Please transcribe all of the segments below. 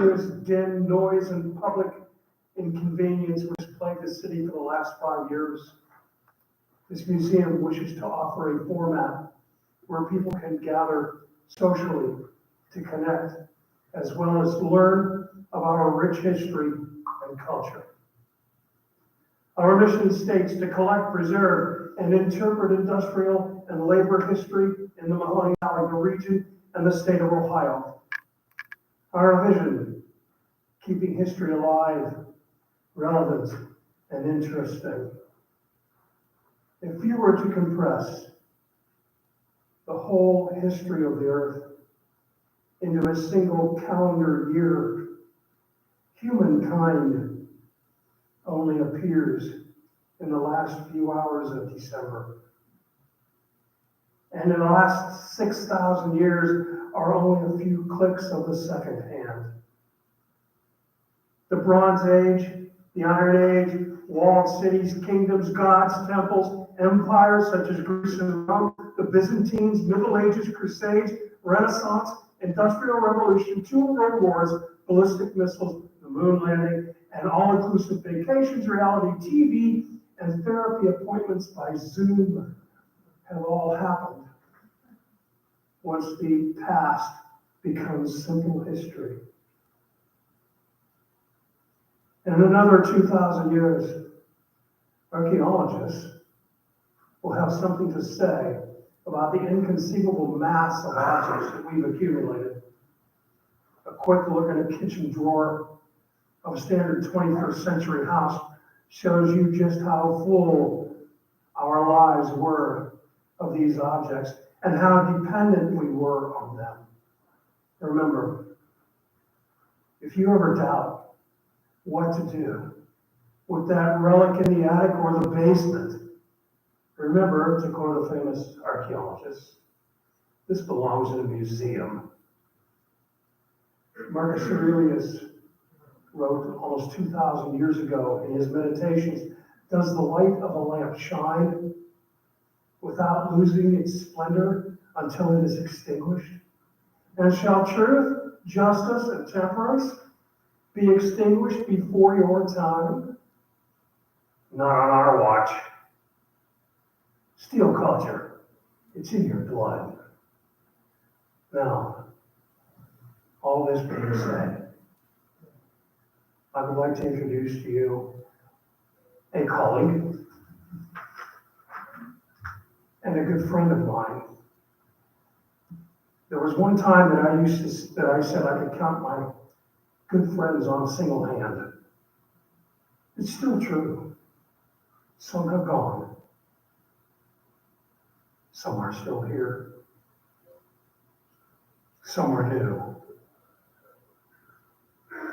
din, noise, and public inconvenience which plagued the city for the last 5 years. This museum wishes to offer a format where people can gather socially to connect, as well as learn about our rich history and culture. Our mission states to collect, preserve, and interpret industrial and labor history in the Mahoney Valley region and the state of Ohio. Our vision, keeping history alive, relevant, and interesting. If you were to compress the whole history of the earth into a single calendar year, humankind only appears in the last few hours of December. And in the last 6,000 years are only a few clicks of the second hand. The Bronze Age, the Iron Age, walled cities, kingdoms, gods, temples, empires such as Greece and Rome, the Byzantines, Middle Ages, Crusades, Renaissance, Industrial Revolution, 2 world wars, ballistic missiles, the moon landing, and all-inclusive vacations, reality TV, and therapy appointments by Zoom have all happened once the past becomes simple history. In another 2,000 years, archaeologists will have something to say about the inconceivable mass of objects that we've accumulated. A quick look in a kitchen drawer of a standard 21st century house shows you just how full our lives were of these objects and how dependent we were on them. Remember, if you ever doubt what to do with that relic in the attic or the basement, remember, to quote a famous archaeologist, this belongs in a museum. Marcus Aurelius wrote almost 2,000 years ago in his Meditations, "Does the light of a lamp shine without losing its splendor until it is extinguished? And shall truth, justice, and temperance be extinguished before your time? Not on our watch. Steal culture, it's in your blood." Now, all this being said, I would like to introduce to you a colleague and a good friend of mine. There was one time that I said I could count my good friends on a single hand. It's still true. Some have gone. Some are still here. Some are new.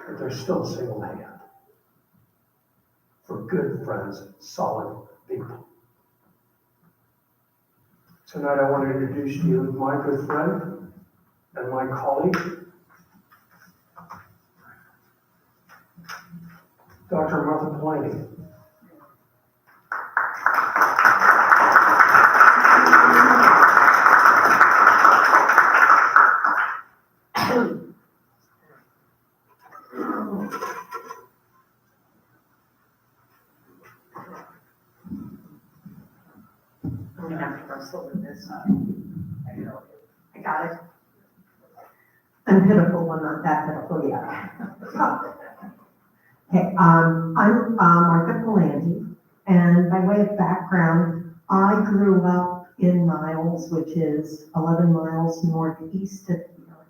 But they're still a single hand for good friends, solid people. Tonight I want to introduce to you my good friend and my colleague, Dr. Martha Pallante. I'm gonna have to wrestle with this. I got it. I'm pitiful, well, not that pitiful yet. Okay, I'm Martha Pallante, and by way of background, I grew up in Niles, which is 11 miles northeast of here,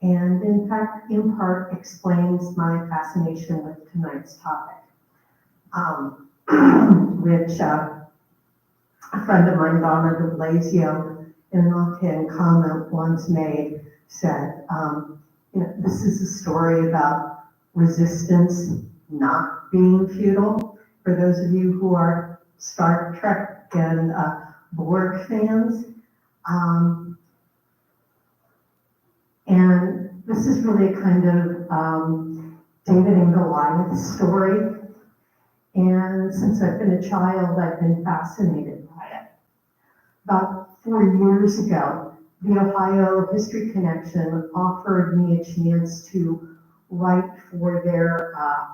and in fact, in part, explains my fascination with tonight's topic, which a friend of mine, Donna de Blasio, in an offhand comment once made, said, this is a story about resistance not being futile. For those of you who are Star Trek and Borg fans, and this is really a kind of David and Goliath story. And since I've been a child, I've been fascinated by it. About 4 years ago, the Ohio History Connection offered me a chance to write for their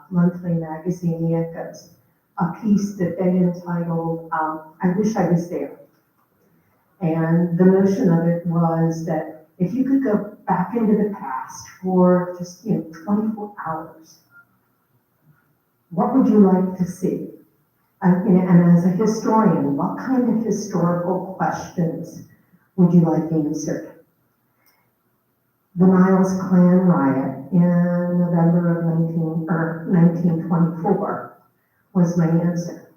monthly magazine, The Echoes, a piece that they entitled, I Wish I Was There. And the notion of it was that if you could go back into the past for just, 24 hours, what would you like to see? And as a historian, what kind of historical questions would you like answered? The Niles Klan riot in November of 1924 was my answer.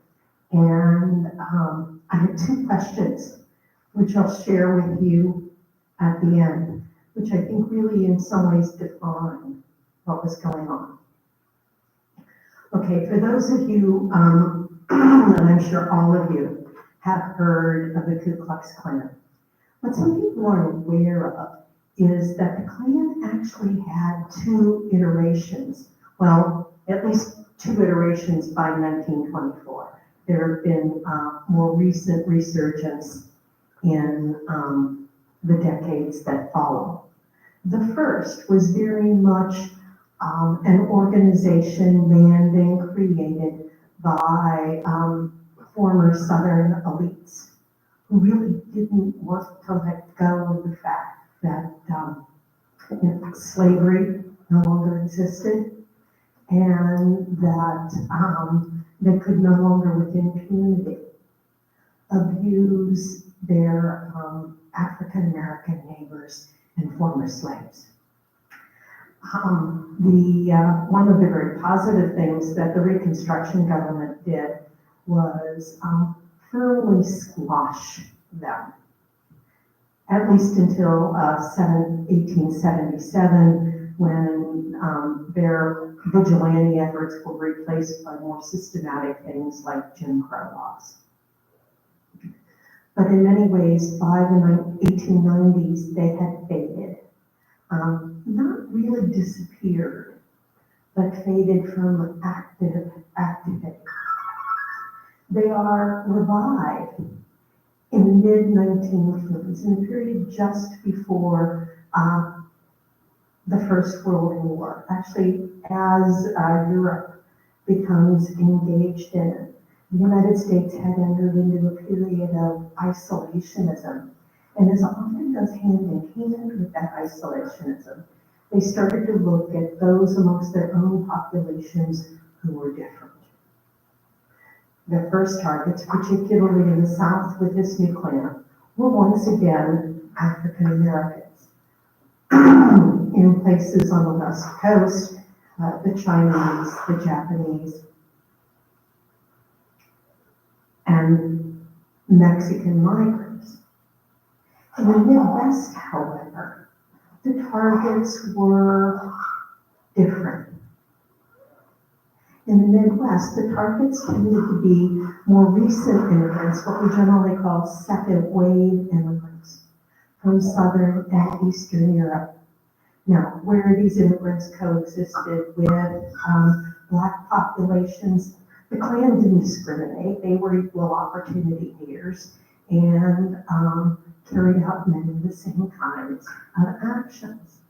And I had two questions, which I'll share with you at the end, which I think really in some ways define what was going on. Okay, for those of you, and I'm sure all of you have heard of the Ku Klux Klan. What some people aren't aware of is that the Klan actually had two iterations. Well, at least two iterations by 1924. There have been more recent resurgence in the decades that follow. The first was very much an organization manned and created by former Southern elites who really didn't want to let go of the fact that slavery no longer existed and that they could no longer with impunity abuse their African-American neighbors and former slaves. One of the very positive things that the Reconstruction government did was firmly squash them, at least until 1877, when their vigilante efforts were replaced by more systematic things like Jim Crow laws. But in many ways, by the 1890s, they had faded. Not really disappeared, but faded from activity. They are revived in the mid-1910s, in the period just before the First World War. Actually, as Europe becomes engaged in it, the United States had entered into a period of isolationism. And as often goes hand in hand with that isolationism, they started to look at those amongst their own populations who were different. Their first targets, particularly in the South with this new Klan, were once again African Americans. In places on the West Coast, the Chinese, the Japanese, and Mexican migrants. In the Midwest, however, the targets were different. In the Midwest, the targets tended to be more recent immigrants, what we generally call second wave immigrants from Southern and Eastern Europe. Now, where these immigrants coexisted with Black populations, the Klan didn't discriminate. They were equal opportunity haters and carried out many of the same kinds of actions.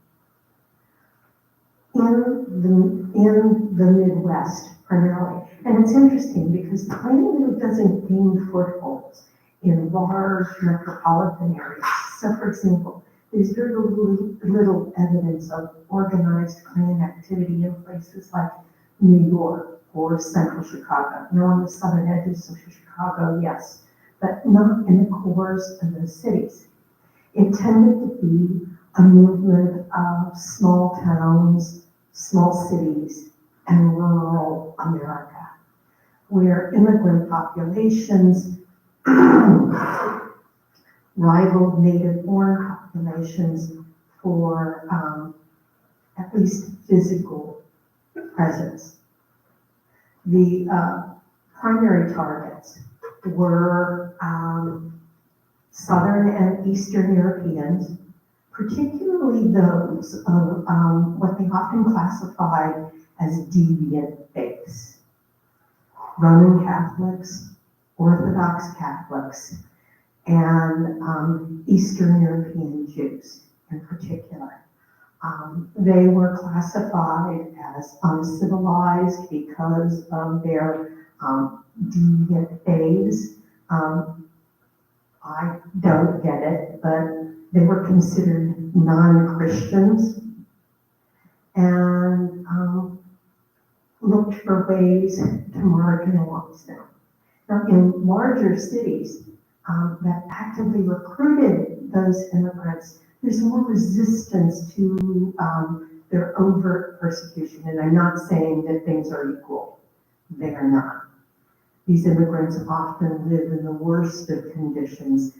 In the Midwest, primarily. And it's interesting because the Klan really doesn't gain footholds in large metropolitan areas. So, for example, there's very little evidence of organized Klan activity in places like New York or central Chicago. Now, on the southern edges of Chicago, yes, but not in the cores of those cities. It tended to be a movement of small towns, small cities, and rural America, where immigrant populations rivaled native-born populations for at least physical presence. The primary targets were Southern and Eastern Europeans, particularly those of what they often classified as deviant faiths. Roman Catholics, Orthodox Catholics, and Eastern European Jews in particular. They were classified as uncivilized because of their deviant phase. I don't get it, but they were considered non-Christians and looked for ways to marginalize them. Now, in larger cities that actively recruited those immigrants, there's more resistance to their overt persecution. And I'm not saying that things are equal. They are not. These immigrants often live in the worst of conditions,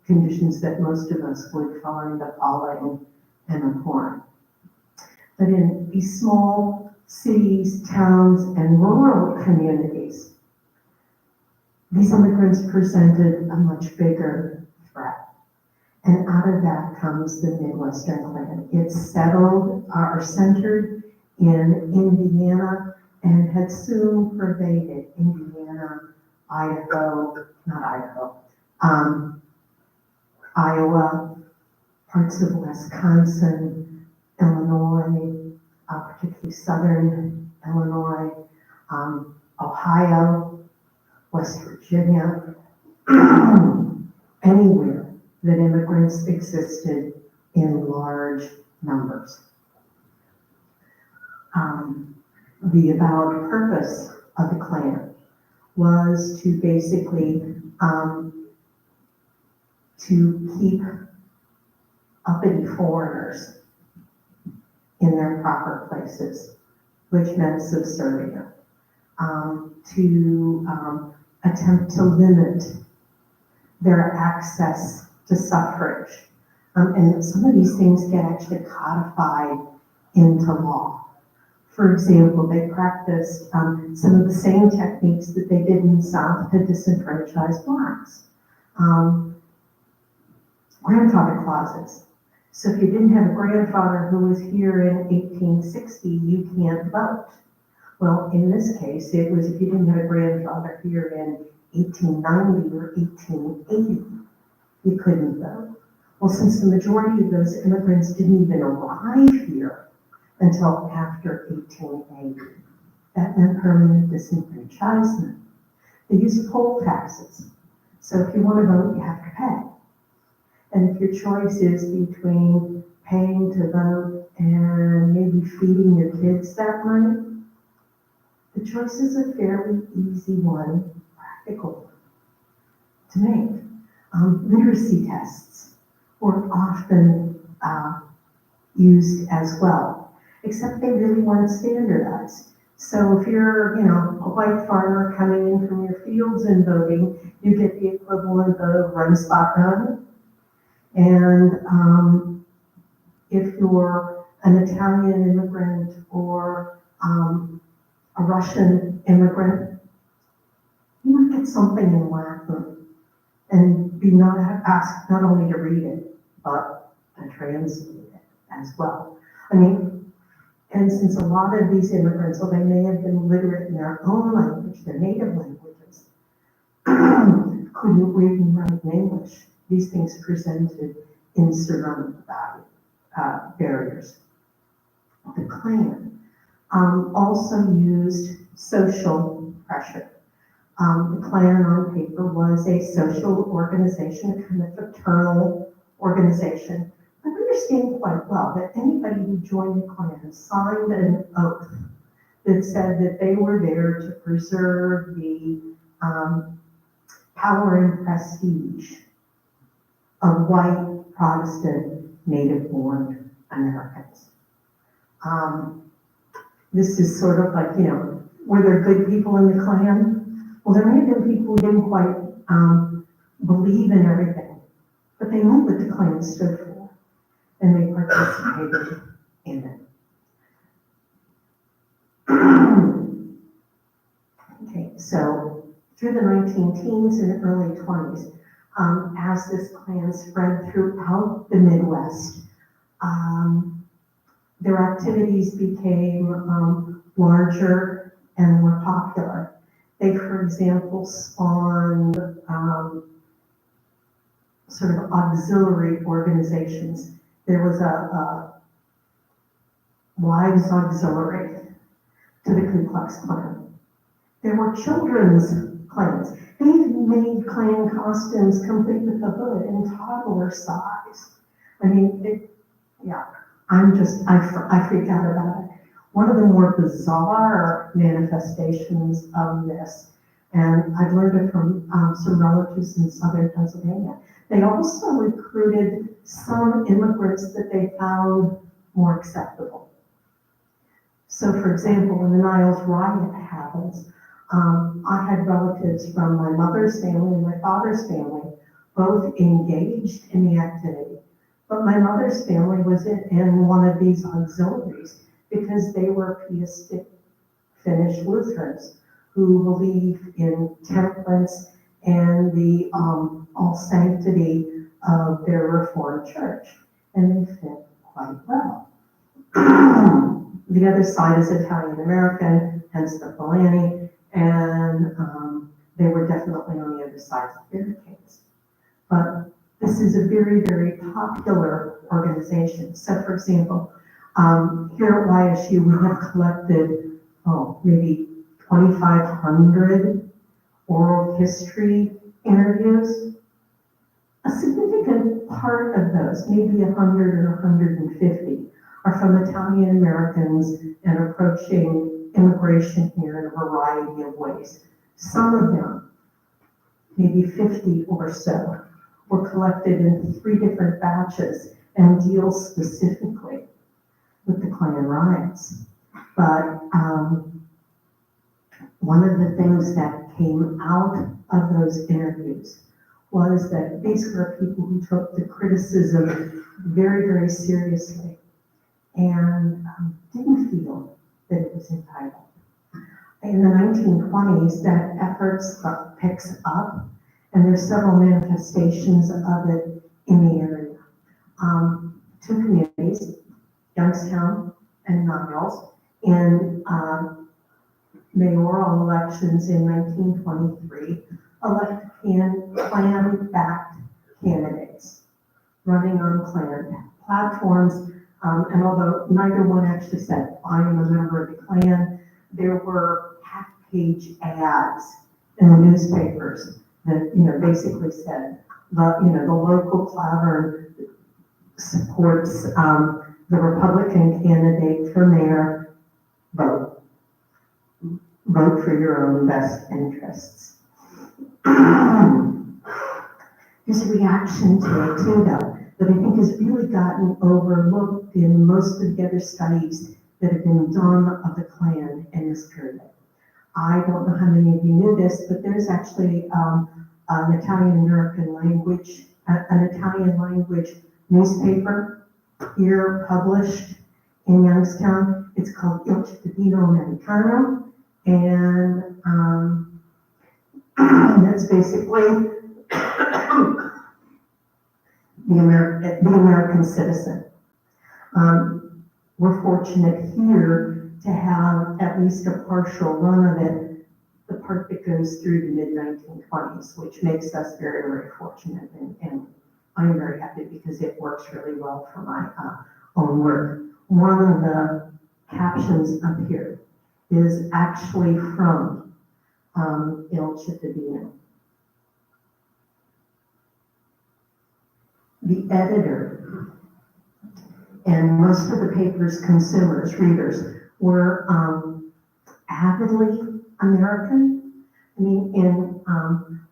conditions that most of us would find appalling and abhorrent. But in these small cities, towns, and rural communities, these immigrants presented a much bigger threat. And out of that comes the Midwestern Klan. It's settled or centered in Indiana and had soon pervaded Indiana, Iowa, parts of Wisconsin, Illinois, particularly southern Illinois, Ohio, West Virginia, anywhere that immigrants existed in large numbers. The avowed purpose of the Klan was to basically to keep uppity foreigners in their proper places, which meant subservient, to attempt to limit their access to suffrage. And some of these things get actually codified into law. For example, they practiced some of the same techniques that they did in the South to disenfranchise blacks. Grandfather clauses. So if you didn't have a grandfather who was here in 1860, you can't vote. Well, in this case, it was if you didn't have a grandfather here in 1890 or 1880, you couldn't vote. Well, since the majority of those immigrants didn't even arrive here until after 1880, that meant permanent disenfranchisement. They used poll taxes. So if you want to vote, you have to pay. And if your choice is between paying to vote and maybe feeding your kids that night, the choice is a fairly easy one, practical to make. Literacy tests were often used as well, except they really weren't standardized. So if you're, a white farmer coming in from your fields and voting, you get the equivalent of run, spot, run. And if you're an Italian immigrant or a Russian immigrant, you might get something in Latin and be asked not only to read it, but to translate it as well. And since a lot of these immigrants, although they may have been literate in their own language, their native languages, couldn't read and write in English, these things presented insurmountable barriers. The Klan also used social pressure. The Klan on paper was a social organization, a kind of fraternal organization. But understand quite well that anybody who joined the Klan signed an oath that said that they were there to preserve the power and prestige of white, Protestant, native-born Americans. This is sort of like, were there good people in the Klan? Well, there may have been people who didn't quite believe in everything, but they knew what the Klan stood for, and they participated in it. Okay, so through the 19-teens and early 20s, as this Klan spread throughout the Midwest, their activities became larger and more popular. They, for example, spawned sort of auxiliary organizations. There was a wives auxiliary to the Ku Klux Klan. There were children's clans. They even made Klan costumes complete with the hood in toddler size. I mean, I freak out about it. One of the more bizarre manifestations of this, and I've learned it from some relatives in southern Pennsylvania, they also recruited some immigrants that they found more acceptable. So for example, when the Niles riot happens, I had relatives from my mother's family and my father's family, both engaged in the activity. But my mother's family was in one of these auxiliaries because they were Pietistic Finnish Lutherans who believed in temperance and the all sanctity of their Reformed church. And they fit quite well. The other side is Italian American, hence the Pallante, and they were definitely on the other side of the barricades. But this is a very, very popular organization. So for example, here at YSU, we have collected, maybe 2,500 oral history interviews. A significant part of those, maybe 100 or 150, are from Italian Americans and approaching immigration here in a variety of ways. Some of them, maybe 50 or so, were collected in 3 different batches and deal specifically with the Klan riots. But one of the things that came out of those interviews was that these were people who took the criticism very, very seriously and didn't feel that it was entitled. In the 1920s, that effort picks up, and there's several manifestations of it in the area. 2 communities, Youngstown and Niles, in mayoral elections in 1923, elect Klan-backed candidates running on Klan platforms. And although neither one actually said, I am a member of the Klan, there were half-page ads in the newspapers that, basically said, the local clavern supports the Republican candidate for mayor, vote for your own best interests. There's a reaction to it too, though, that I think has really gotten overlooked in most of the other studies that have been done of the Klan in this period. I don't know how many of you knew this, but there's actually an Italian language newspaper here published in Youngstown. It's called Il Cittadino Americano, and that's basically the American citizen. We're fortunate here to have at least a partial run of it, the part that goes through the mid-1920s, which makes us very, very fortunate. And I'm very happy because it works really well for my own work. One of the captions up here is actually from Il Cittadino. The editor and most of the paper's consumers, readers, were avidly American. I mean,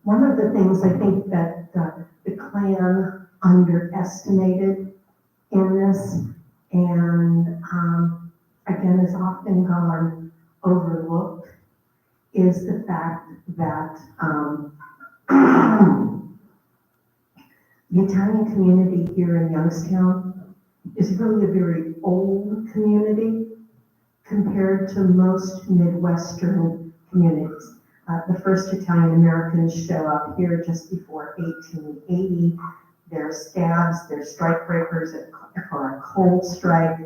one of the things I think that the Klan underestimated in this, and again has often gone overlooked, is the fact that the Italian community here in Youngstown is really a very old community compared to most Midwestern communities. The first Italian Americans show up here just before 1880. They're scabs, they're strike breakers for a coal strike.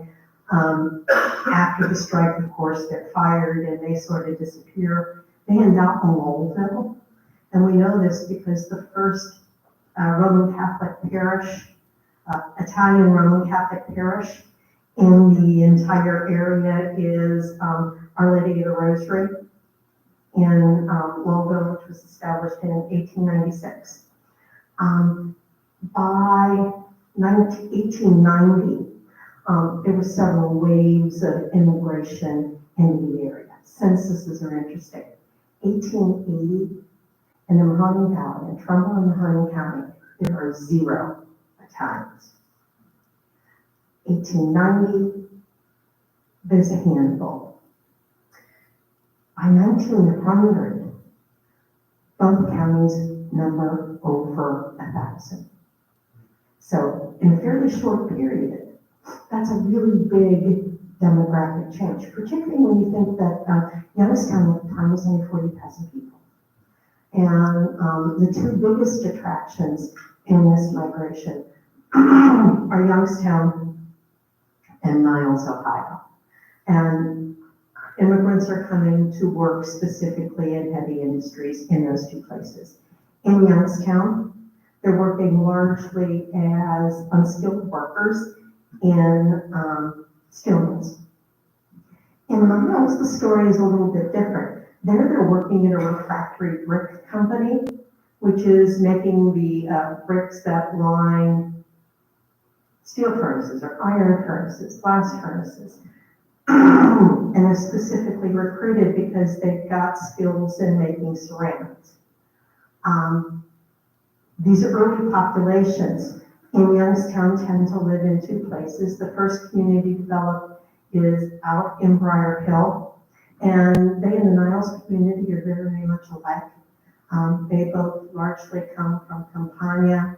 After the strike, of course, they're fired and they sort of disappear. They end up in Lowellville. And we know this because the first Roman Catholic parish, Italian Roman Catholic parish in the entire area is Our Lady of the Rosary in Louisville, which was established in 1896. By 1890, there were several waves of immigration in the area. Censuses are interesting. 1880, in the Mahoning Valley, in Trumbull and Mahoning County, there are 0 Italians. 1890, there's a handful. By 1900, both counties number over 1,000. So in a fairly short period, that's a really big demographic change, particularly when you think that Youngstown at the time was only 40,000 people. And the two biggest attractions in this migration are Youngstown and Niles, Ohio. And immigrants are coming to work specifically in heavy industries in those two places. In Youngstown, they're working largely as unskilled workers in steel mills. In Niles, the story is a little bit different. There, they're working in a refractory brick company, which is making the bricks that line steel furnaces or iron furnaces, glass furnaces. And they're specifically recruited because they've got skills in making ceramics. These early populations in Youngstown tend to live in two places. The first community developed is out in Briar Hill, and they and the Niles community are very much alike. They both largely come from Campania,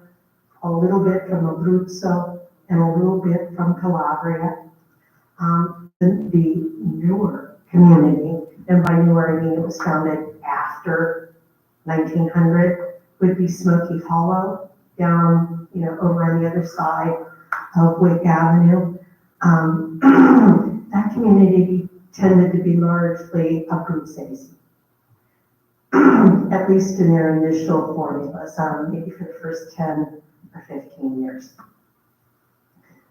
a little bit from Abruzzo, and a little bit from Calabria. The newer community, and by newer I mean it was founded after 1900, would be Smoky Hollow, down, over on the other side of Wake Avenue. That community tended to be largely Abruzzese, at least in their initial formulas, maybe for the first 10 or 15 years.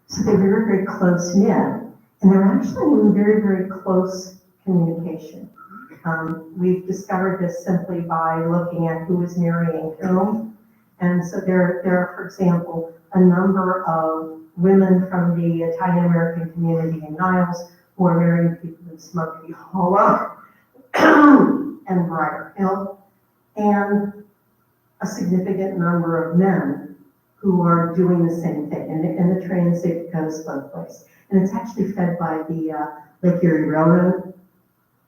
So they're very, very close-knit, and they're actually in very, very close communication. We've discovered this simply by looking at who is marrying whom. And so there are, for example, a number of women from the Italian American community in Niles who are marrying people in Smoky Hollow and Briar Hill, and a significant number of men who are doing the same thing. And the transit goes both ways. And it's actually fed by the Lake Erie Railroad,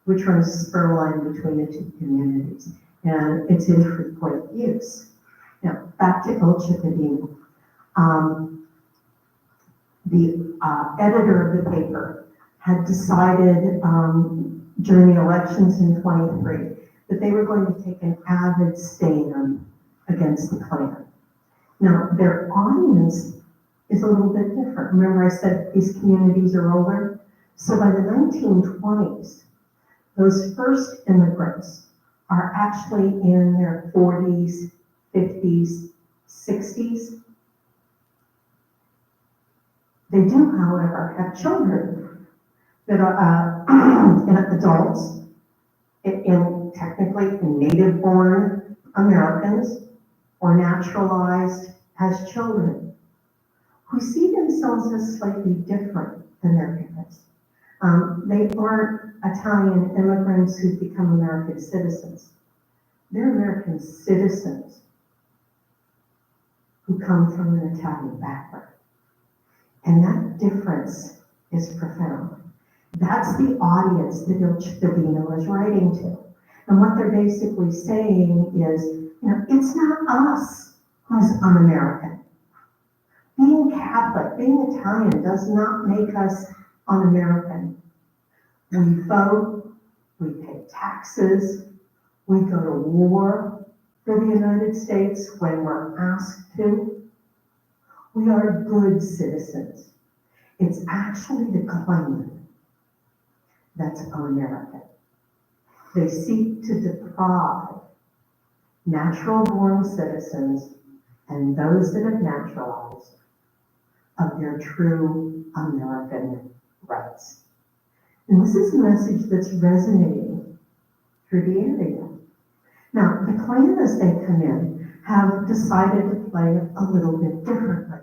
which runs a spur line between the two communities. And it's in frequent use. Now, back to El Cittadino. The editor of the paper had decided during the elections in 23 that they were going to take an avid stand against the Klan. Now, their audience is a little bit different. Remember I said these communities are older? So by the 1920s, those first immigrants are actually in their 40s, 50s, 60s. They do, however, have children that are adults, in technically native-born Americans or naturalized as children, who see themselves as slightly different than their parents. They aren't Italian immigrants who've become American citizens. They're American citizens who come from an Italian background. And that difference is profound. That's the audience that Il Cittadino is writing to. And what they're basically saying is, it's not us who's un-American. Being Catholic, being Italian does not make us un-American. We vote, we pay taxes, we go to war for the United States when we're asked to. We are good citizens. It's actually the claimant that's un-American. They seek to deprive natural-born citizens and those that have naturalized of their true American rights. And this is a message that's resonating through the area. Now, the Klan, as they come in, have decided to play it a little bit differently.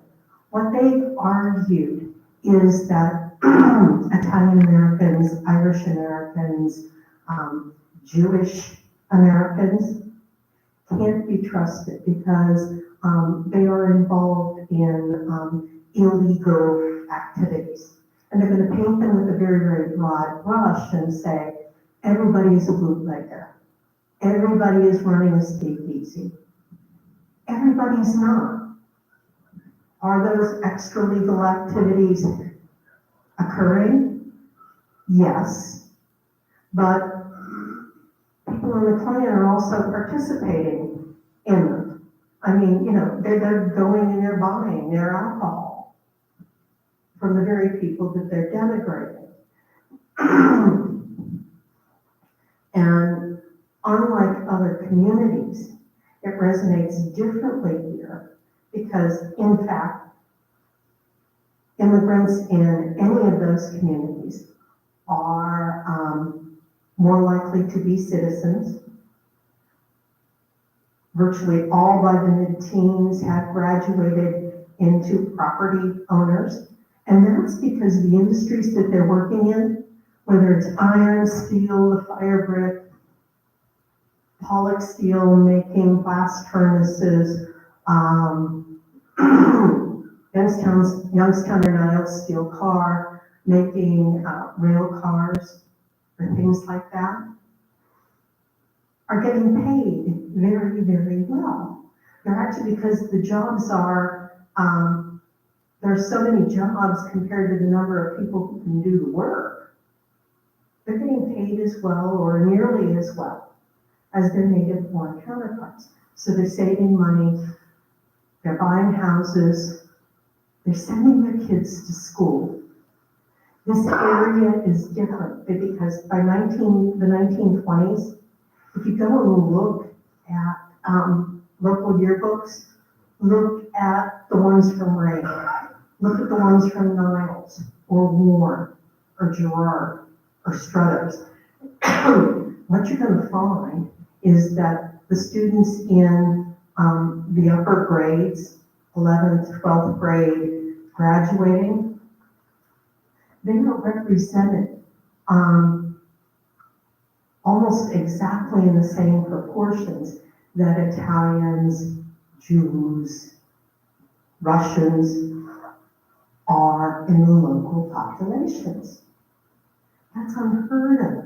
What they've argued is that Italian Americans, Irish Americans, Jewish Americans can't be trusted because they are involved in illegal activities. And they're going to paint them with a very, very broad brush and say, everybody is a bootlegger. Everybody is running a speakeasy. Everybody's not. Are those extra legal activities occurring? Yes. But people in the Klan are also participating in them. I mean, they're going and they're buying their alcohol from the very people that they're denigrating. And unlike other communities, it resonates differently here because, in fact, immigrants in any of those communities are more likely to be citizens. Virtually all by the mid-teens have graduated into property owners. And that's because the industries that they're working in, whether it's iron, steel, the fire brick, Pollock steel, making blast furnaces, Youngstown or Niles steel car, making rail cars, or things like that, are getting paid very, very well. They're actually, because the jobs are, there are so many jobs compared to the number of people who can do the work. They're getting paid as well or nearly as well as their native born counterparts. So they're saving money, they're buying houses, they're sending their kids to school. This area is different because by the 1920s, if you go and look at local yearbooks, look at the ones from Ray, look at the ones from Niles, or Warren, or Girard, or Struthers. What you're going to find is that the students in the upper grades, 11th, 12th grade, graduating, they are represented almost exactly in the same proportions that Italians, Jews, Russians are in the local populations. That's unheard of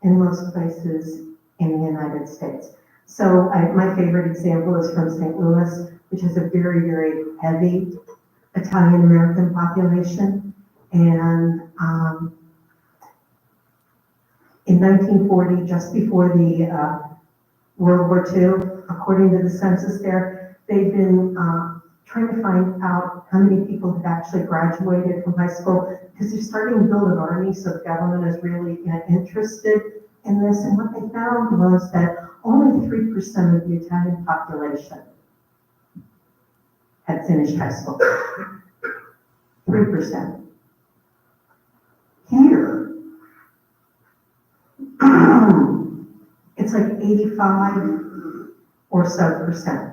in most places in the United States. So my favorite example is from St. Louis, which has a very, very heavy Italian American population. And in 1940, just before the World War II, according to the census there, they've been trying to find out how many people have actually graduated from high school because they're starting to build an army, so the government is really interested in this. And what they found was that only 3% of the Italian population had finished high school. 3%. Here, it's like 85 or so percent.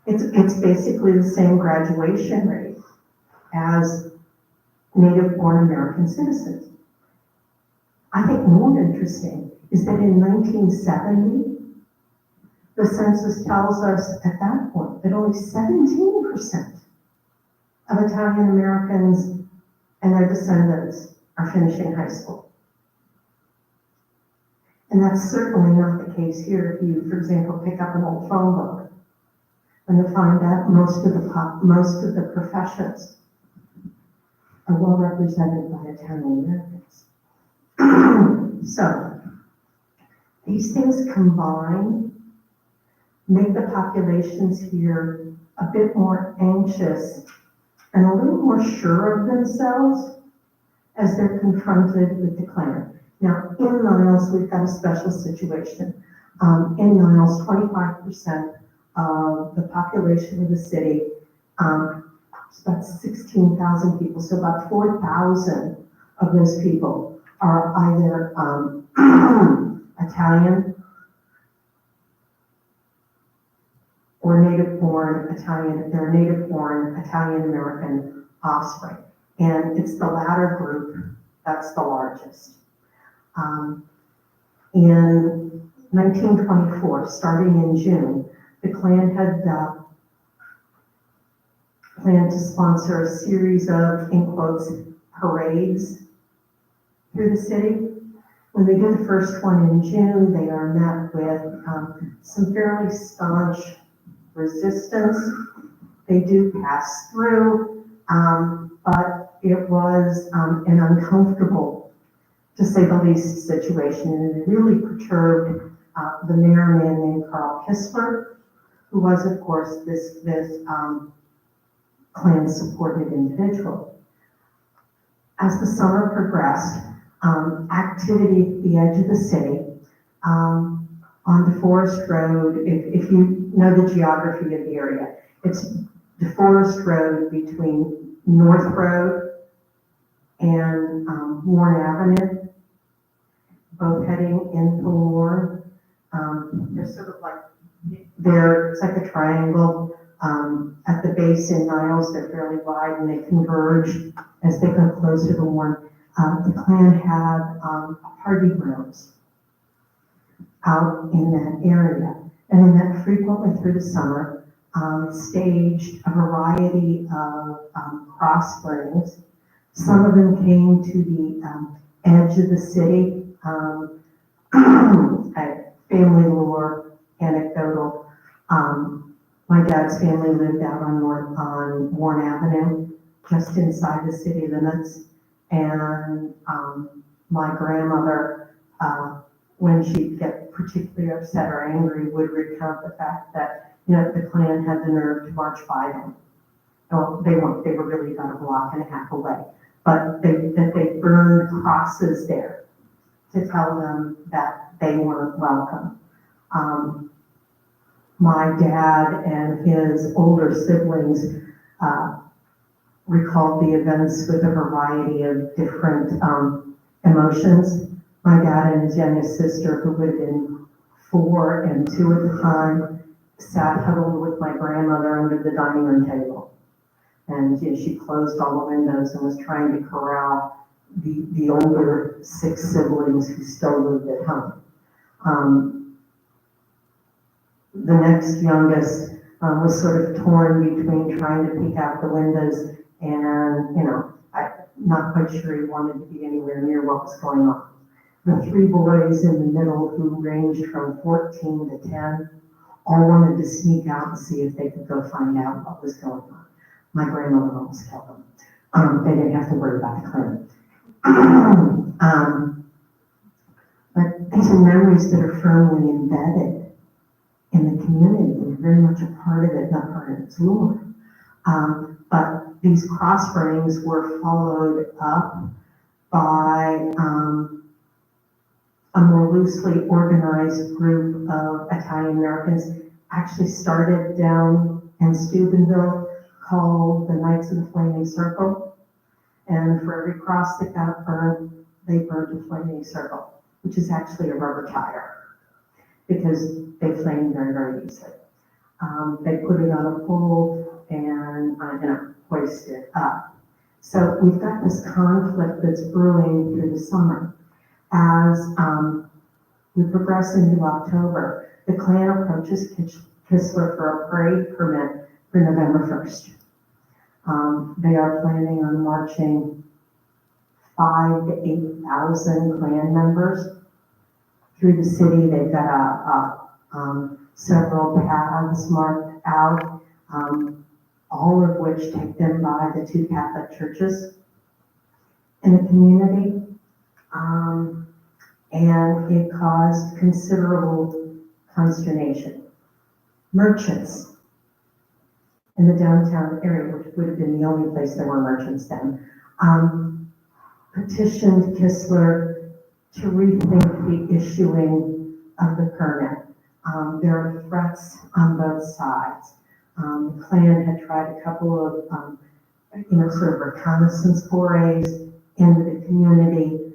It's basically the same graduation rate as native born American citizens. I think more interesting is that in 1970, the census tells us at that point that only 17% of Italian Americans and their descendants are finishing high school. And that's certainly not the case here. If you, for example, pick up an old phone book, and you'll find that most of the professions are well represented by Italian Americans. So these things combined make the populations here a bit more anxious and a little more sure of themselves as they're confronted with the Klan. Now, in Niles, we've got a special situation. In Niles, 25% of the population of the city It's about 16,000 people, so about 4,000 of those people are either Italian or native-born Italian, they're native-born Italian-American offspring. And it's the latter group that's the largest. In 1924, starting in June, the Klan had planned to sponsor a series of, in quotes, parades through the city. When they did the first one in June, they are met with some fairly staunch resistance. They do pass through, but it was an uncomfortable, to say the least, situation, and it really perturbed the mayor, a man named Carl Kistler, who was, of course, this Klan-supported individual. As the summer progressed, activity at the edge of the city, on DeForest Road, if you know the geography of the area, it's DeForest Road between North Road and Warren Avenue, both heading into Warren. They're sort of like, it's like a triangle. At the base in Niles, they're fairly wide and they converge as they go closer to Warren. The Klan had party rooms out in that area, and in that frequently through the summer, staged a variety of crossburnings. Some of them came to the edge of the city. Family lore, anecdotal. My dad's family lived out on Warren Avenue, just inside the city limits, and my grandmother, when she'd get particularly upset or angry, would recount the fact that, the Klan had the nerve to march by them. Well, they were really about a block and a half away, but they burned crosses there to tell them that they weren't welcome. My dad and his older siblings recalled the events with a variety of different emotions. My dad and his youngest sister, who would have been 4 and 2 at the time, sat huddled with my grandmother under the dining room table. And she closed all the windows and was trying to corral the older 6 siblings who still lived at home. The next youngest was sort of torn between trying to peek out the windows and, I'm not quite sure he wanted to be anywhere near what was going on. The 3 boys in the middle, who ranged from 14 to 10, all wanted to sneak out and see if they could go find out what was going on. My grandmother almost killed them. They didn't have to worry about the Klan. But these are memories that are firmly embedded in the community, and very much a part of it, not part of its lore. But these cross burnings were followed up by a more loosely organized group of Italian Americans, actually started down in Steubenville, called the Knights of the Flaming Circle. And for every cross that got burned, they burned a flaming circle, which is actually a rubber tire, because they flame very, very easily. They put it on a pole and hoist it up. So we've got this conflict that's brewing through the summer. As we progress into October, the Klan approaches Kistler for a parade permit for November 1st. They are planning on marching 5,000 to 8,000 Klan members through the city. They've got several paths marked out, all of which take them by the 2 Catholic churches in the community. And it caused considerable consternation. Merchants in the downtown area, which would have been the only place there were merchants then, petitioned Kistler to rethink the issuing of the permit. There are threats on both sides. The Klan had tried a couple of sort of reconnaissance forays into the community.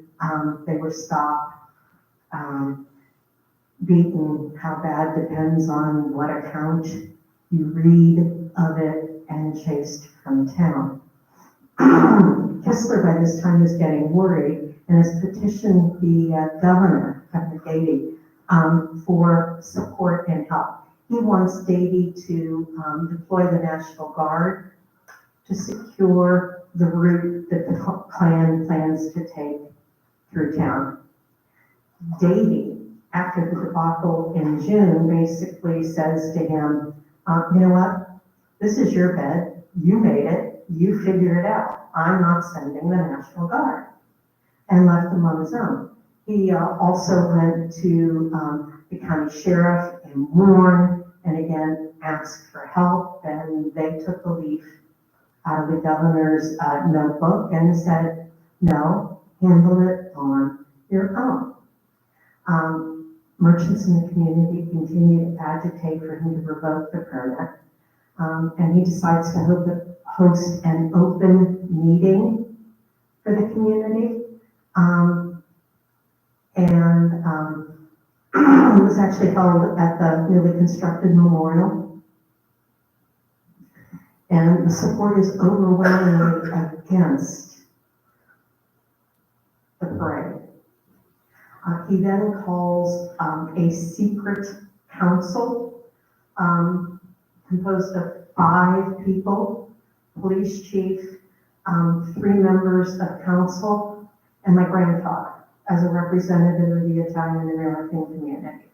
They were stopped, beaten. How bad depends on what account you read of it, and chased from town. Kistler by this time is getting worried and has petitioned the governor of the Davie for support and help. He wants Davie to deploy the National Guard to secure the route that the Klan plans to take through town. Davie, after the debacle in June, basically says to him, you know what, this is your bed, you made it, you figured it out, I'm not sending the National Guard, and left him on his own. He also went to the county sheriff in Warren, and again asked for help, and they took a leaf out of the governor's notebook and said, no, handle it on your own. Merchants in the community continue to agitate for him to revoke the permit, and he decides to host an open meeting for the community. It was actually held at the newly constructed memorial. And the support is overwhelmingly against the parade. He then calls a secret council composed of 5 people, police chief, 3 members of council, and my grandfather as a representative of the Italian American community.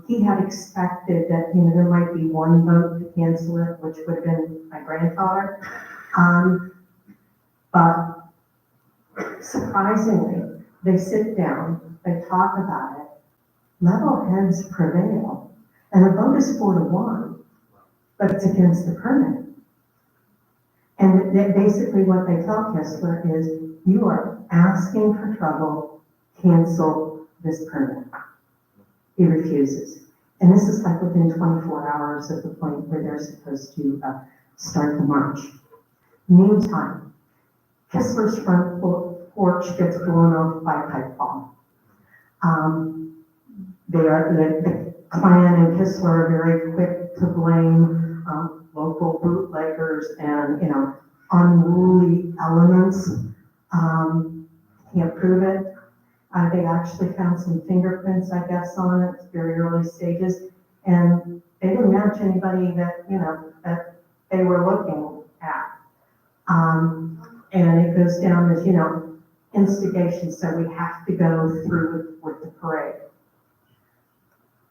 He had expected that there might be 1 vote to cancel it, which would have been my grandfather. But surprisingly, they sit down, they talk about it, level heads prevail, and the vote is 4-1, but it's against the permit. And basically what they tell Kistler is, you are asking for trouble, cancel this permit. He refuses. And this is like within 24 hours of the point where they're supposed to start the march. Meantime, Kistler's front porch gets blown off by a pipe bomb. The Klan and Kistler are very quick to blame local bootleggers and, unruly elements. Can't prove it. They actually found some fingerprints, I guess, on it, very early stages, and they didn't match anybody that, that they were looking at. And it goes down as, instigation, so we have to go through with the parade.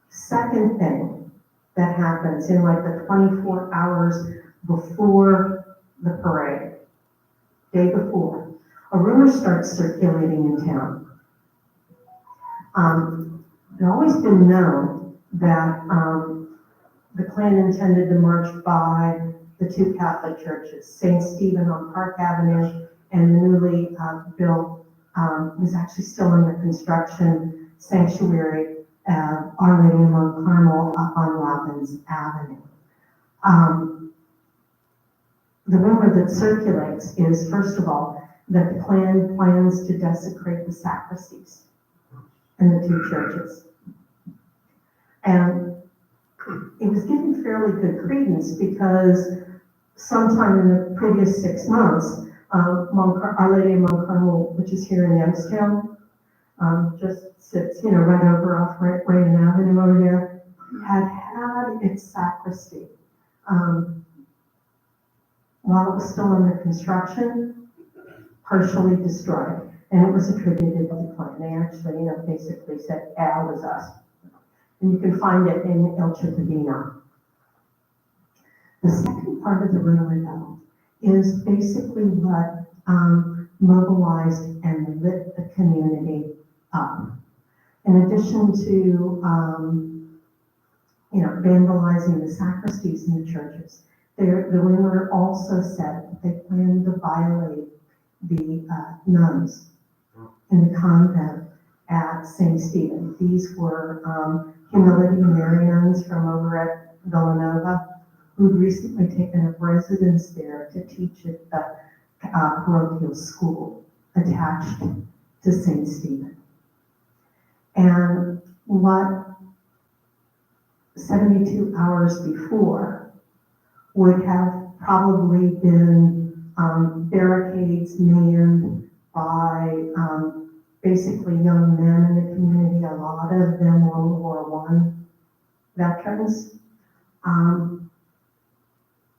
Second thing that happens in like the 24 hours before the parade, day before, a rumor starts circulating in town. It's always been known that the Klan intended to march by the 2 Catholic churches, St. Stephen on Park Avenue and the newly built, was actually still under construction, sanctuary, Our Lady of Mount Carmel up on Robbins Avenue. The rumor that circulates is, first of all, that the Klan plans to desecrate the sacristies in the 2 churches. And it was given fairly good credence because sometime in the previous 6 months, Our Lady of Mount Carmel, which is here in Youngstown, just sits, right over off Raymond Avenue over there, had its sacristy, while it was still under construction, partially destroyed, and it was attributed to the Klan. They actually, basically said, it was us. And you can find it in El Cittadino. The second part of the rumor, though, is basically what mobilized and lit the community up. In addition to, vandalizing the sacristies in the churches, the rumor also said that they planned to violate the nuns in the convent at St. Stephen. These were Humility Mary nuns from over at Villanova, who'd recently taken up residence there to teach at the parochial school attached to St. Stephen. And what 72 hours before would have probably been barricades manned by basically young men in the community, a lot of them World War I veterans,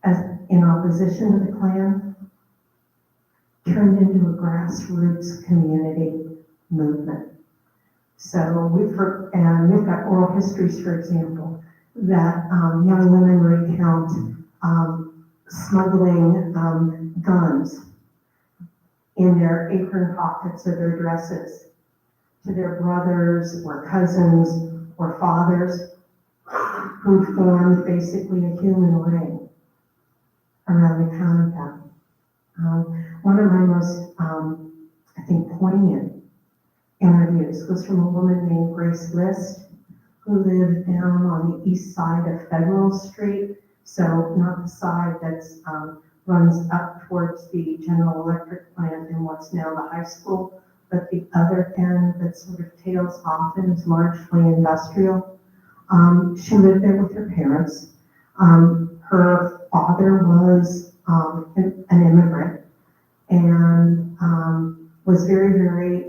as in opposition to the Klan, turned into a grassroots community movement. So we've got oral histories, for example, that young women recount smuggling guns in their apron pockets of their dresses to their brothers or cousins or fathers, who formed basically a human ring around the county town. One of my most, I think, poignant interviews was from a woman named Grace List, who lived down on the east side of Federal Street, so not the side that's runs up towards the General Electric plant and what's now the high school, but the other end that sort of tails off and is largely industrial. She lived there with her parents. Her father was an immigrant and was very, very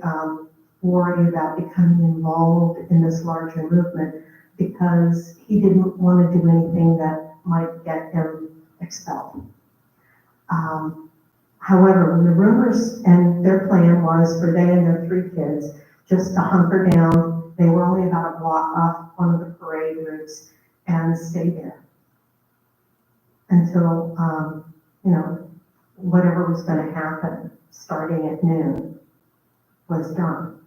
worried about becoming involved in this larger movement because he didn't want to do anything that might get him expelled. However, when the rumors, and their plan was for they and their 3 kids just to hunker down, they were only about a block off one of the parade routes, and stay there until, whatever was going to happen starting at noon was done.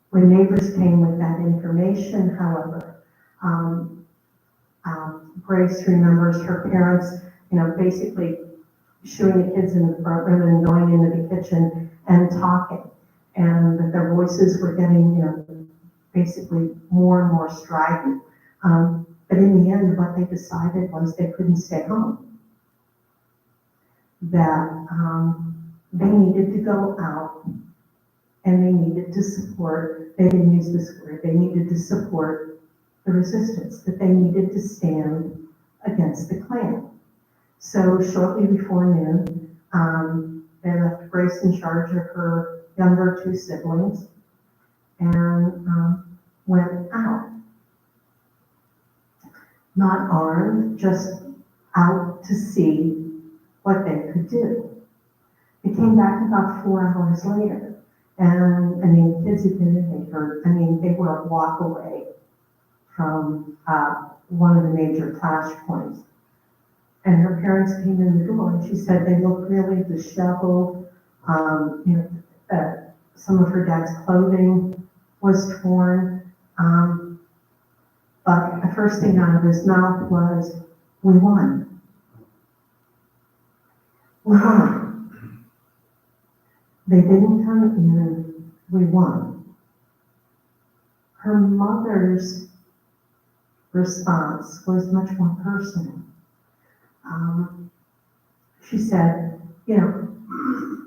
When neighbors came with that information, however, Grace remembers her parents, basically shooing the kids in the front room and going into the kitchen and talking, and that their voices were getting, basically more and more strident. But in the end, what they decided was they couldn't stay home. That they needed to go out and they needed to support, they didn't use this word, they needed to support the resistance, that they needed to stand against the Klan. So shortly before noon, they left Grace in charge of her younger 2 siblings and went out. Not armed, just out to see what they could do. They came back about 4 hours later, and kids admitted they were a walk away from one of the major clash points. And her parents came in the door, and she said they looked really disheveled. Some of her dad's clothing was torn. But the first thing out of his mouth was, "We won. We won." They didn't come in, we won. Her mother's response was much more personal. She said,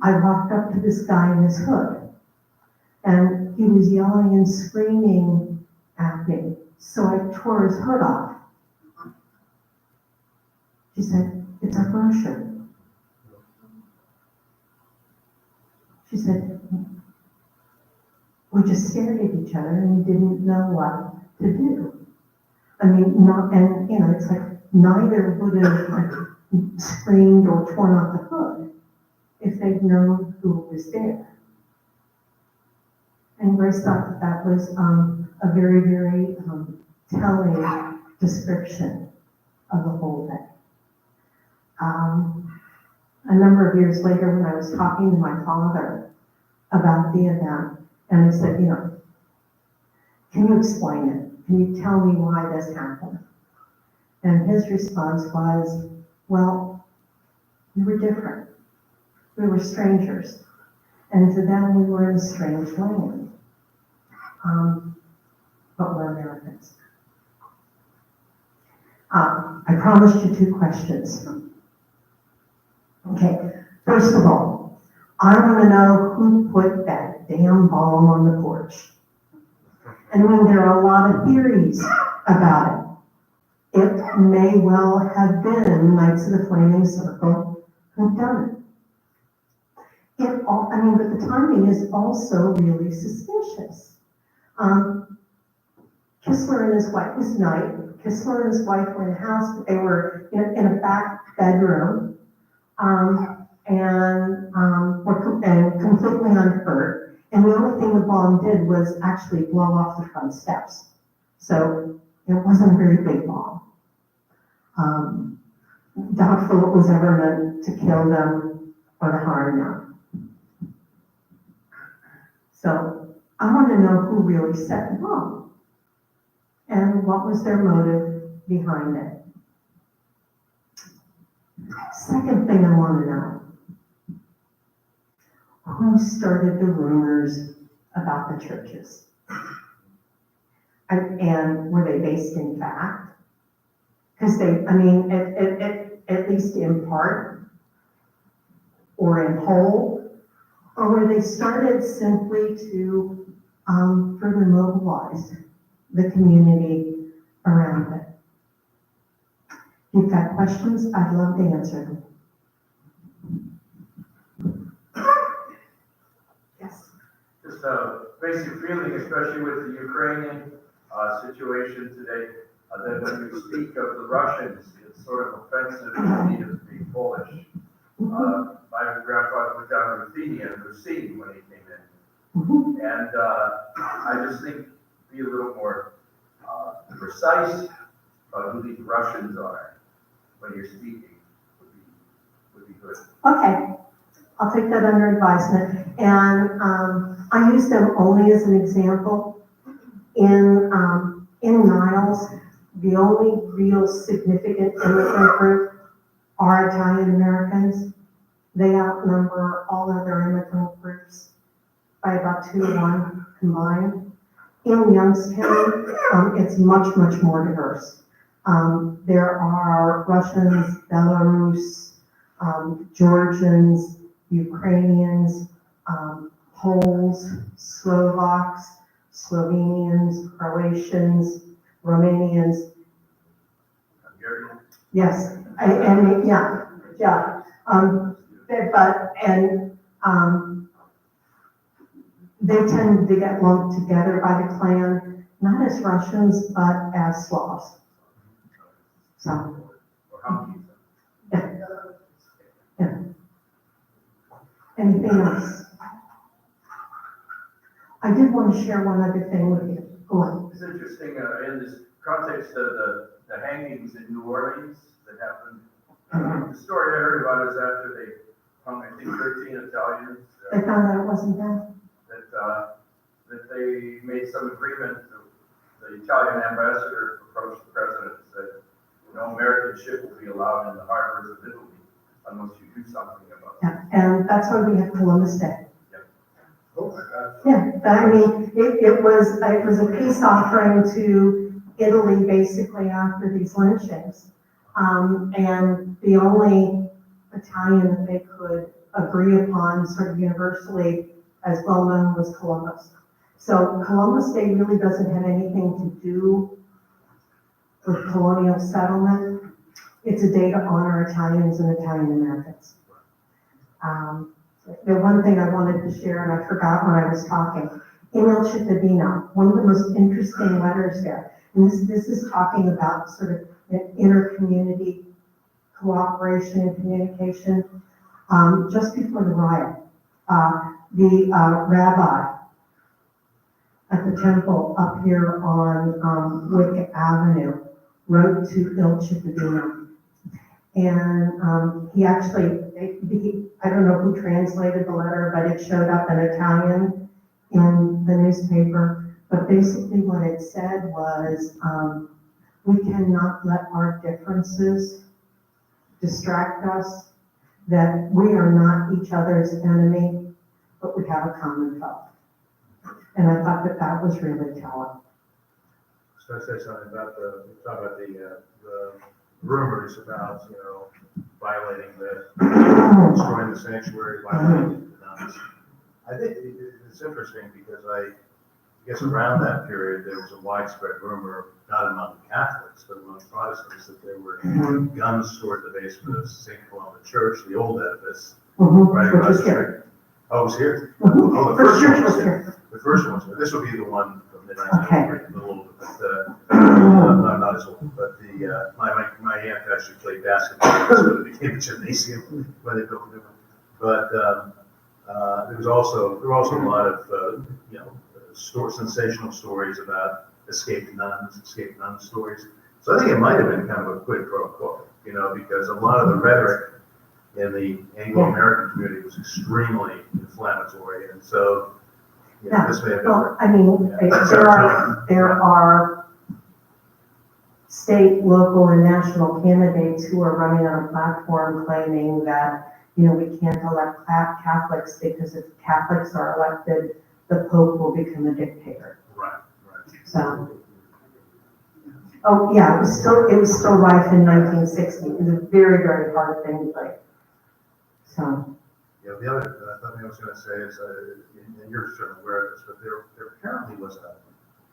I walked up to this guy in his hood, and he was yelling and screaming at me, so I tore his hood off. She said, "It's a brochure." She said, "We just stared at each other and we didn't know what to do." It's like neither would have screamed or torn off the hood if they'd known who was there. And Grace thought that was a very, very telling description of the whole thing. A number of years later, when I was talking to my father about the event, and I said, can you explain it? Can you tell me why this happened? And his response was, well, we were different. We were strangers. And to them, we were in a strange land. But we're Americans. I promised you 2 questions. Okay, first of all, I want to know who put that damn bomb on the porch. And I mean, there are a lot of theories about it. It may well have been Knights of the Flaming Circle who've done it. But the timing is also really suspicious. Kistler and his wife was night. Kistler and his wife were in the house, but they were in a back bedroom, and completely unhurt. And the only thing the bomb did was actually blow off the front steps. So it wasn't a very big bomb. Doubtful it was ever meant to kill them or to harm them. So I want to know who really set the bomb and what was their motive behind it. Second thing I want to know, who started the rumors about the churches? And were they based in fact? Because at least in part, or in whole, or were they started simply to further mobilize the community around it? If you've got questions, I'd love to answer them. Yes. Just a basic feeling, especially with the Ukrainian situation today, that when you speak of the Russians, it's sort of offensive to me as being Polish. My grandfather was down in Racine when he came in. And I just think be a little more precise about who these Russians are when you're speaking would be good. Okay, I'll take that under advisement. And I use them only as an example. In Niles, the only real significant immigrant group are Italian Americans. They outnumber all other immigrant groups by about 2 to 1 combined. In Youngstown, it's much, much more diverse. There are Russians, Belarus, Georgians, Ukrainians, Poles, Slovaks, Slovenians, Croatians, Romanians. Hungarian. Yes, they tend to get lumped together by the Klan, not as Russians, but as Slavs. So, Or Hunkies. yeah. Anything else? I did want to share one other thing with you. Go on. It's interesting in this context of the hangings in New Orleans that happened. The story I heard about is after they hung, I think, 13 Italians. They found out it wasn't them. That they made some agreement. The Italian ambassador approached the president and said, "No American ship will be allowed in the harbors of Italy unless you do something about it." Yeah, and that's why we have Columbus Day. Oh my God. Yeah, it was a peace offering to Italy basically after these lynchings. And the only Italian that they could agree upon sort of universally as well known was Columbus. So Columbus Day really doesn't have anything to do with colonial settlement. It's a day to honor Italians and Italian Americans. The one thing I wanted to share, and I forgot when I was talking, in El Cittadino, one of the most interesting letters there, and this is talking about sort of an inter-community cooperation and communication. Just before the riot, the rabbi at the temple up here on Wicket Avenue wrote to El Cittadino. And he actually, I don't know who translated the letter, but it showed up in Italian in the newspaper. But basically what it said was, we cannot let our differences distract us, that we are not each other's enemy, but we have a common foe. And I thought that was really telling. So I say something about talk about the rumors about, violating destroying the sanctuary, violating the nuns. I think it's interesting because I guess around that period, there was a widespread rumor, not among Catholics, but among Protestants, that there were guns stored at the basement of St. Columba Church, the old edifice, right Which across is the here. street. Oh, it was here? Mhm. Oh, the First first church one was was here. The first one was here. This will be the one from the Okay. 1903, a little older, but, not as old. But my aunt actually played basketball, so it became a gymnasium when they built a new one. But, there were also a lot of, sensational stories about escaped nuns stories. So I think it might have been kind of a quid pro quo, because a lot of the rhetoric in the Anglo-American community was extremely inflammatory, and so, this may have been. Well, I mean, there are state, local, and national candidates who are running on a platform claiming that, we can't elect Catholics because if Catholics are elected, the Pope will become a dictator. Right. So, oh, yeah, it was still rife in 1960. It was a very, very hard thing, so. The other thing I was going to say is, and you're certainly aware of this, but there apparently was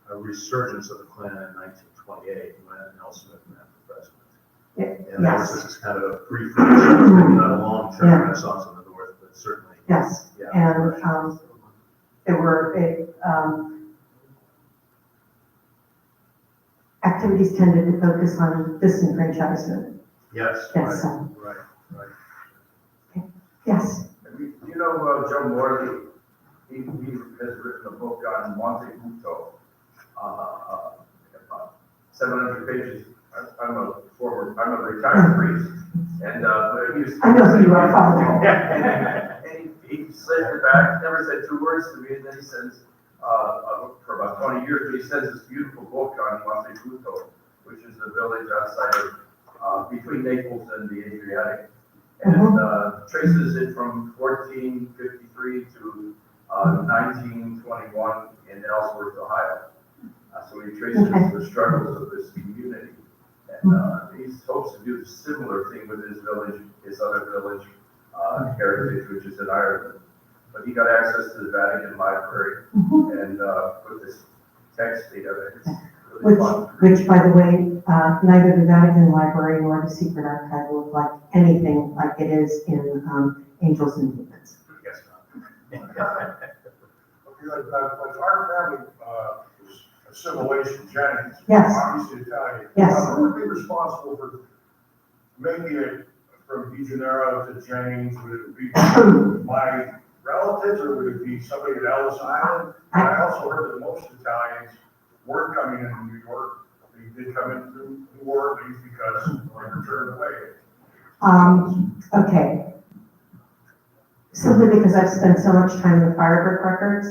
a resurgence of the Klan in 1928 when Nelson ran for president. And that was this kind of a brief, maybe not a long-term renaissance in the North, but certainly. Yes, Yeah. and there were activities tended to focus on disenfranchisement. Yes, Yes, right. Yes. You know, Joe Morley, he has written a book on Monte Buto, about 700 pages. I'm a retired priest, and but he was. I know who you are, Father. And he slid it back, never said two words to me, and then he sends, for about 20 years, but he sends this beautiful book on Monte Buto, which is a village outside of, between Naples and the Adriatic. And traces it from 1453 to 1921 in Ellsworth, Ohio. So he traces the struggles of this community. And he hopes to do a similar thing with his other village, heritage, which is in Ireland. But he got access to the Vatican Library and put this text together. It's really fun. Which, by the way, neither the Vatican Library nor the Secret Archive look like anything like it is in Angels and Demons. Yes. Like our family was assimilation Jennings. Yes. Obviously Italian. Yes. Who would be responsible for making it from De Janeiro to Jennings? Would it be my relatives or would it be somebody at Ellis Island? And I also heard that most Italians weren't coming into New York. They did come in through New Orleans because they were turned away. Okay. Simply because I've spent so much time in the Firebird records,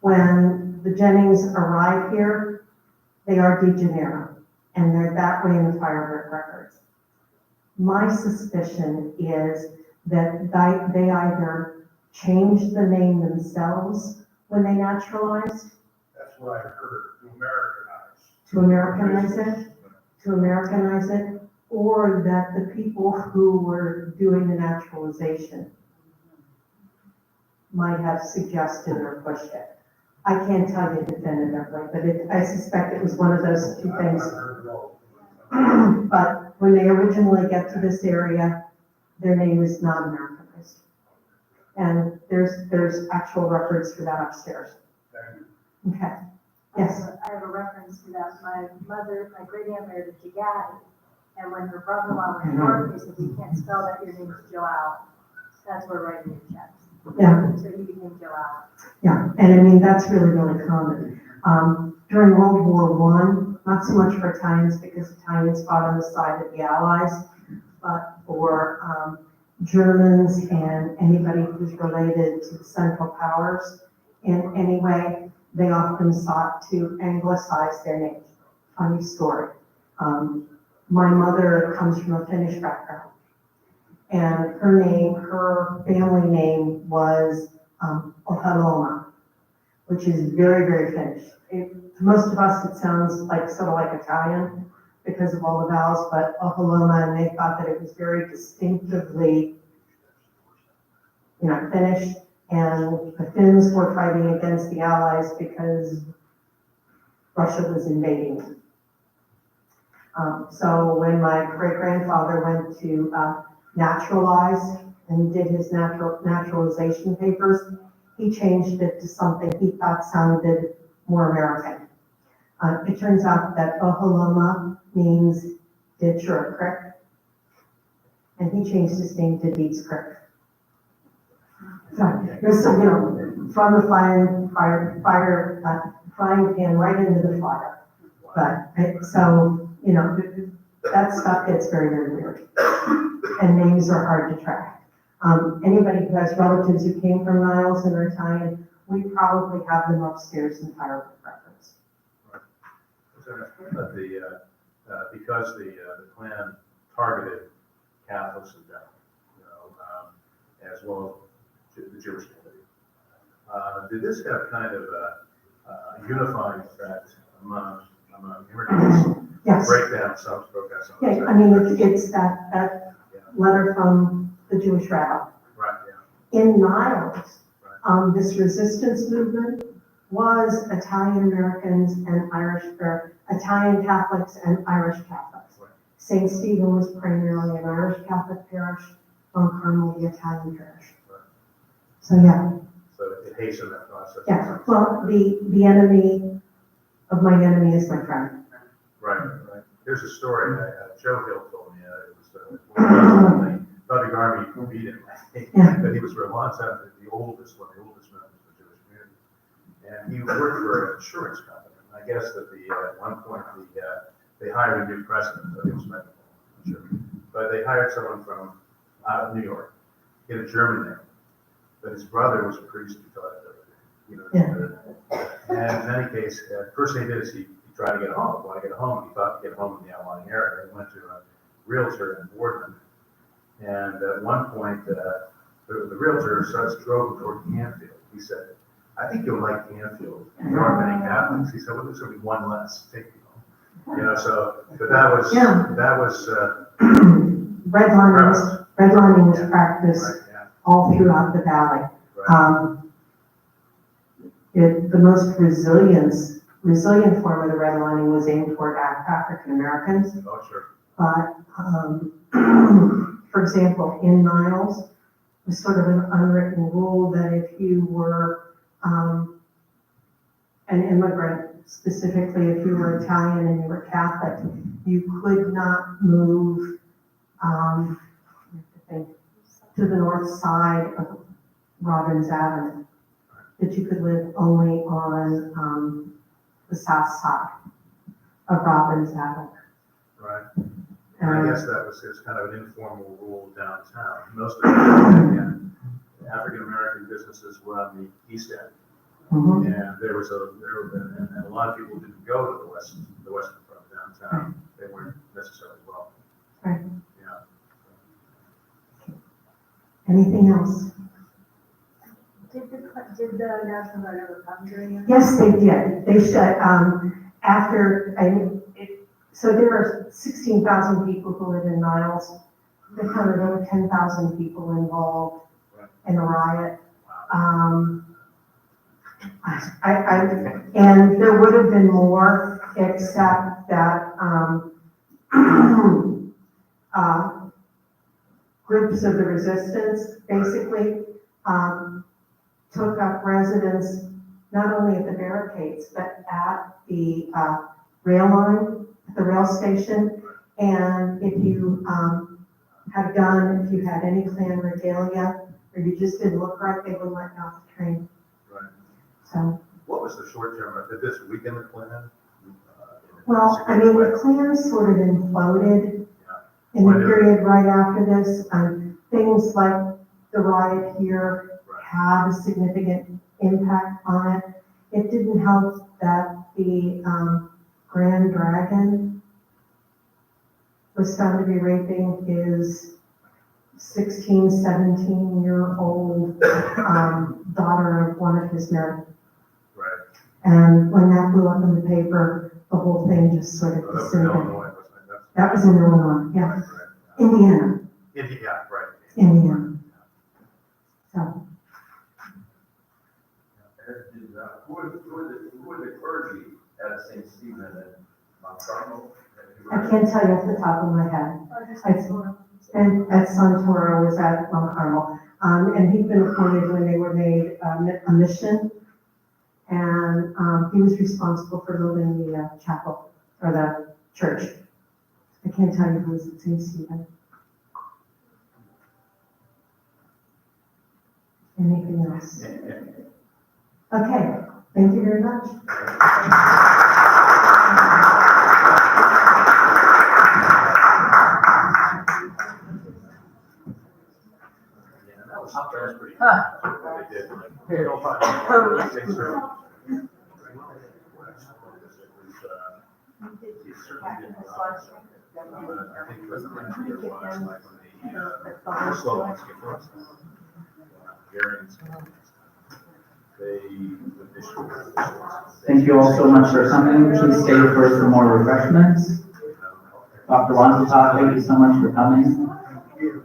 when the Jennings arrive here, they are De Janeiro, and they're that way in the Firebird records. My suspicion is that they either changed the name themselves when they naturalized. That's what I heard, To Americanize it, or that the people who were doing the naturalization might have suggested or pushed it. I can't tell you definitively, but I suspect it was one of those two things. But when they originally get to this area, their name is not Americanized. And there's actual records for that upstairs. Okay. Yes. I have a reference to that. My great-aunt married a Jagatti, and when her brother-in-law was born, they said, "We can't spell that, your name is Joel." That's where writing your checks. Yeah. So he became Joel. Yeah, and I mean, that's really, really common. During World War I, not so much for Italians because Italians fought on the side of the Allies, but for Germans and anybody who's related to the Central Powers in any way, they often sought to anglicize their names. Funny story. My mother comes from a Finnish background, and her family name was Ohaloma, which is very, very Finnish. To most of us, it sounds like sort of like Italian because of all the vowels, but Oholoma, and they thought that it was very distinctively, Finnish. And the Finns were fighting against the Allies because Russia was invading them. So when my great-grandfather went to naturalize and did his naturalization papers, he changed it to something he thought sounded more American. It turns out that Oholoma means ditch or a creek, and he changed his name to Deeds Creek. So, from the frying pan right into the fire. But, that stuff gets very, very weird. And names are hard to track. Anybody who has relatives who came from Niles and are Italian, we probably have them upstairs in fire reference. But because the Klan targeted Catholics and them, as well as the Jewish community, did this have kind of a unifying effect among immigrants? Yes. Break down some. Yeah, I mean, it's that letter from the Jewish rabbi. Right, yeah. In Niles, this resistance movement was Italian Americans and Irish, or Italian Catholics and Irish Catholics. Right. St. Stephen was primarily an Irish Catholic parish, Mount Carmel the Italian parish. Right. So yeah, So it hastened that process. yeah. Well, the enemy of my enemy is my friend. Right. There's a story that Joe Hill told me. It was Bobby Garvey beat him, Yeah. but he was for a long time the oldest members of the Jewish community, and he worked for an insurance company. And I guess that at one point they hired a new president. I think it was medical, I'm not sure, but they hired someone from out of New York, he had a German name, but his brother was a priest who taught And in any case, first thing he did is he tried to get home. He thought to get home in the outlying area. He went to a realtor in Boardman. And at one point, the realtor drove toward Canfield. He said, I think you'll like Canfield. There aren't many Catholics. He said, well, there's going to be one less. Take you home. But that was redlining was practiced all throughout the valley. Right. The most resilient form of the redlining was aimed toward African Americans. Oh, sure. But, for example, in Niles, was sort of an unwritten rule that if you were an immigrant, specifically if you were Italian and you were Catholic, you could not move to the north side of Robbins Avenue. That you could live only on the south side of Robbins Avenue. Right. And I guess that was his kind of an informal rule downtown. Most of the African American businesses were on the east end, and and a lot of people didn't go to the western front of downtown. They weren't necessarily welcome. Right. Yeah. Anything else? Did the National Guard ever come during it? Yes, they did. They should, so there are 16,000 people who live in Niles. They counted over 10,000 people involved in a riot. And there would have been more, except that groups of the resistance basically took up residence not only at the barricades, but at the rail line, at the rail station. And if you had a gun, if you had any Klan regalia, or you just didn't look right, they wouldn't let you off the train. Right. So. What was the short term? Did this weaken the Klan? Well, I mean, the Klan sort of imploded in the period right after this. Things like the riot here had a significant impact on it. It didn't help that the Grand Dragon was found to be raping his 16, 17-year-old daughter of one of his men. Right. And when that blew up in the paper, the whole thing just sort of That was in disintegrated. Illinois, wasn't it? That's- That was in Illinois, yeah, Right, right. Indiana, Yeah, right. Indiana. So, Who are the clergy at St. Stephen and Mount Carmel? I can't tell you off the top of my head. And at Santoro was at Mount Carmel. And he'd been appointed when they were made a mission. And he was responsible for building the chapel or the church. I can't tell you who was at St. Stephen. Anything else? Okay, thank you very much. That was pretty what they did. Hey, no problem. They certainly- I think it was the last year was like when the slow ones get first. Variants. They would issue. Thank you all so much for coming. Please stay for some more refreshments. Dr. Wanzata, thank you so much for coming.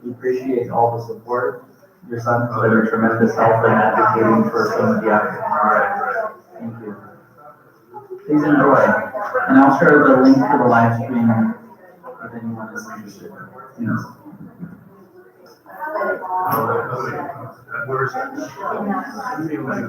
We appreciate all the support. Your son's been a tremendous help in advocating for some of the applicants. Thank you. Please enjoy. And I'll share the link to the live stream if anyone is interested. Yes. Where is that? Email.